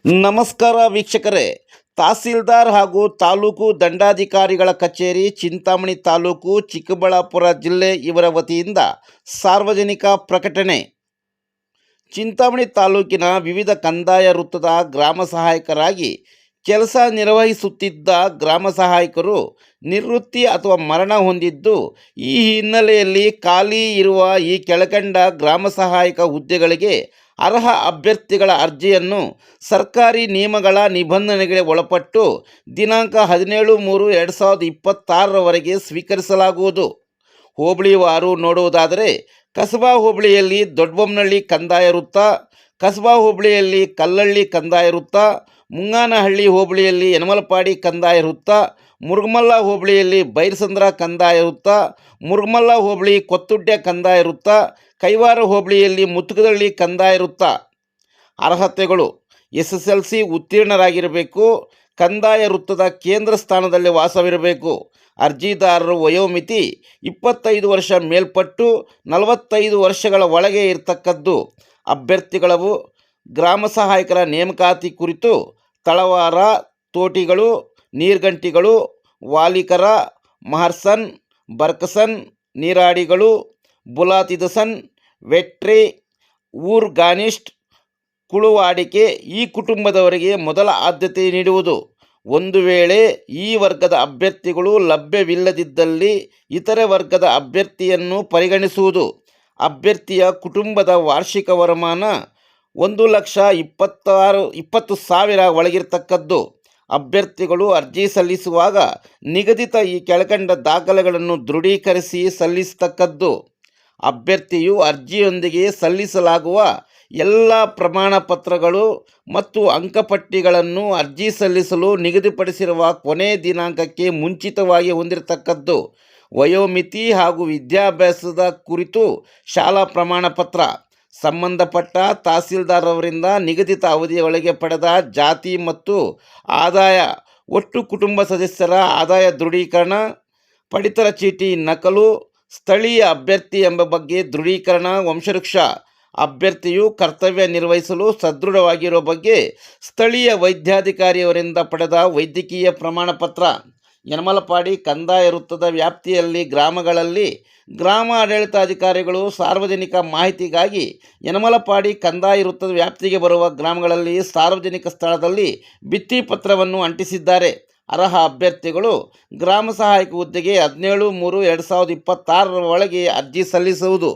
ನಮಸ್ಕಾರ ವೀಕ್ಷಕರೇ. ತಹಸೀಲ್ದಾರ್ ಹಾಗೂ ತಾಲೂಕು ದಂಡಾಧಿಕಾರಿಗಳ ಕಚೇರಿ, ಚಿಂತಾಮಣಿ ತಾಲೂಕು, ಚಿಕ್ಕಬಳ್ಳಾಪುರ ಜಿಲ್ಲೆ ಇವರ ವತಿಯಿಂದ ಸಾರ್ವಜನಿಕ ಪ್ರಕಟಣೆ. ಚಿಂತಾಮಣಿ ತಾಲೂಕಿನ ವಿವಿಧ ಕಂದಾಯ ವೃತ್ತದ ಗ್ರಾಮ ಸಹಾಯಕರಾಗಿ ಕೆಲಸ ನಿರ್ವಹಿಸುತ್ತಿದ್ದ ಗ್ರಾಮ ಸಹಾಯಕರು ನಿವೃತ್ತಿ ಅಥವಾ ಮರಣ ಹೊಂದಿದ್ದು, ಈ ಹಿನ್ನೆಲೆಯಲ್ಲಿ ಖಾಲಿ ಇರುವ ಈ ಕೆಳಕಂಡ ಗ್ರಾಮ ಸಹಾಯಕ ಹುದ್ದೆಗಳಿಗೆ ಅರ್ಹ ಅಭ್ಯರ್ಥಿಗಳ ಅರ್ಜಿಯನ್ನು ಸರ್ಕಾರಿ ನಿಯಮಗಳ ನಿಬಂಧನೆಗಳಿಗೆ ಒಳಪಟ್ಟು ದಿನಾಂಕ 17/3/2026 ಸ್ವೀಕರಿಸಲಾಗುವುದು. ಹೋಬಳಿವಾರು ನೋಡುವುದಾದರೆ, ಕಸಬಾ ಹೋಬಳಿಯಲ್ಲಿ ದೊಡ್ಡಬೊಮ್ಮನಹಳ್ಳಿ ಕಂದಾಯ ವೃತ್ತ, ಕಸಬಾ ಹೋಬಳಿಯಲ್ಲಿ ಕಲ್ಲಹಳ್ಳಿ ಕಂದಾಯ ವೃತ್ತ, ಮುಂಗಾನಹಳ್ಳಿ ಹೋಬಳಿಯಲ್ಲಿ ಯನಮಲಪಾಡಿ ಕಂದಾಯ ವೃತ್ತ, ಮುರುಗಮಲ್ಲ ಹೋಬಳಿಯಲ್ಲಿ ಬೈರಸಂದ್ರ ಕಂದಾಯ ವೃತ್ತ, ಮುರುಗಮಲ್ಲ ಹೋಬಳಿ ಕೊತ್ತುಡ್ಯ ಕಂದಾಯ ವೃತ್ತ, ಕೈವಾರ ಹೋಬಳಿಯಲ್ಲಿ ಮುತ್ತುಕದಹಳ್ಳಿ ಕಂದಾಯ ವೃತ್ತ. ಅರ್ಹತೆಗಳು: SSLC ಉತ್ತೀರ್ಣರಾಗಿರಬೇಕು. ಕಂದಾಯ ವೃತ್ತದ ಕೇಂದ್ರ ಸ್ಥಾನದಲ್ಲಿ ವಾಸವಿರಬೇಕು. ಅರ್ಜಿದಾರರು ವಯೋಮಿತಿ 25 ವರ್ಷ ಮೇಲ್ಪಟ್ಟು 45 ವರ್ಷಗಳ ಒಳಗೆ ಇರತಕ್ಕದ್ದು. ಅಭ್ಯರ್ಥಿಗಳವು ಗ್ರಾಮ ಸಹಾಯಕರ ನೇಮಕಾತಿ ಕುರಿತು ತಳವಾರ, ತೋಟಿಗಳು, ನೀರ್ಗಂಟಿಗಳು, ವಾಲಿಕರ, ಮಹರ್ಸನ್, ಬರ್ಕಸನ್, ನೀರಾಡಿಗಳು, ಬುಲಾತಿದಸನ್, ವೆಟ್ರಿ, ಊರ್ಗಾನಿಸ್ಟ್, ಕುಳುವಾಡಿಕೆ ಈ ಕುಟುಂಬದವರಿಗೆ ಮೊದಲ ಆದ್ಯತೆ ನೀಡುವುದು. ಒಂದು ವೇಳೆ ಈ ವರ್ಗದ ಅಭ್ಯರ್ಥಿಗಳು ಲಭ್ಯವಿಲ್ಲದಿದ್ದಲ್ಲಿ ಇತರೆ ವರ್ಗದ ಅಭ್ಯರ್ಥಿಯನ್ನು ಪರಿಗಣಿಸುವುದು. ಅಭ್ಯರ್ಥಿಯ ಕುಟುಂಬದ ವಾರ್ಷಿಕ ವರಮಾನ 1,20,000 ಒಳಗಿರತಕ್ಕದ್ದು. ಅಭ್ಯರ್ಥಿಗಳು ಅರ್ಜಿ ಸಲ್ಲಿಸುವಾಗ ನಿಗದಿತ ಈ ಕೆಳಕಂಡ ದಾಖಲೆಗಳನ್ನು ದೃಢೀಕರಿಸಿ ಸಲ್ಲಿಸತಕ್ಕದ್ದು. ಅಭ್ಯರ್ಥಿಯು ಅರ್ಜಿಯೊಂದಿಗೆ ಸಲ್ಲಿಸಲಾಗುವ ಎಲ್ಲ ಪ್ರಮಾಣ ಪತ್ರಗಳು ಮತ್ತು ಅಂಕಪಟ್ಟಿಗಳನ್ನು ಅರ್ಜಿ ಸಲ್ಲಿಸಲು ನಿಗದಿಪಡಿಸಿರುವ ಕೊನೆ ದಿನಾಂಕಕ್ಕೆ ಮುಂಚಿತವಾಗಿ ಹೊಂದಿರತಕ್ಕದ್ದು. ವಯೋಮಿತಿ ಹಾಗೂ ವಿದ್ಯಾಭ್ಯಾಸದ ಕುರಿತು ಶಾಲಾ ಪ್ರಮಾಣ ಪತ್ರ, ಸಂಬಂಧಪಟ್ಟ ತಹಸೀಲ್ದಾರ್ ಅವರಿಂದ ನಿಗದಿತ ಅವಧಿಯೊಳಗೆ ಪಡೆದ ಜಾತಿ ಮತ್ತು ಆದಾಯ, ಒಟ್ಟು ಕುಟುಂಬ ಸದಸ್ಯರ ಆದಾಯ ದೃಢೀಕರಣ, ಪಡಿತರ ಚೀಟಿ ನಕಲು, ಸ್ಥಳೀಯ ಅಭ್ಯರ್ಥಿ ಎಂಬ ಬಗ್ಗೆ ದೃಢೀಕರಣ, ವಂಶವೃಕ್ಷ, ಅಭ್ಯರ್ಥಿಯು ಕರ್ತವ್ಯ ನಿರ್ವಹಿಸಲು ಸದೃಢವಾಗಿರುವ ಬಗ್ಗೆ ಸ್ಥಳೀಯ ವೈದ್ಯಾಧಿಕಾರಿಯವರಿಂದ ಪಡೆದ ವೈದ್ಯಕೀಯ ಪ್ರಮಾಣ ಪತ್ರ. ಯನಮಲಪಾಡಿ ಕಂದಾಯ ವೃತ್ತದ ವ್ಯಾಪ್ತಿಯಲ್ಲಿ ಗ್ರಾಮಗಳಲ್ಲಿ ಗ್ರಾಮ ಆಡಳಿತಾಧಿಕಾರಿಗಳು ಸಾರ್ವಜನಿಕ ಮಾಹಿತಿಗಾಗಿ ಯನಮಲಪಾಡಿ ಕಂದಾಯ ವೃತ್ತದ ವ್ಯಾಪ್ತಿಗೆ ಬರುವ ಗ್ರಾಮಗಳಲ್ಲಿ ಸಾರ್ವಜನಿಕ ಸ್ಥಳದಲ್ಲಿ ಭಿತ್ತಿಪತ್ರವನ್ನು ಅಂಟಿಸಿದ್ದಾರೆ. ಅರ್ಹ ಅಭ್ಯರ್ಥಿಗಳು ಗ್ರಾಮ ಸಹಾಯಕ ಹುದ್ದೆಗೆ 17/3/2026 ಒಳಗೆ ಅರ್ಜಿ ಸಲ್ಲಿಸುವುದು.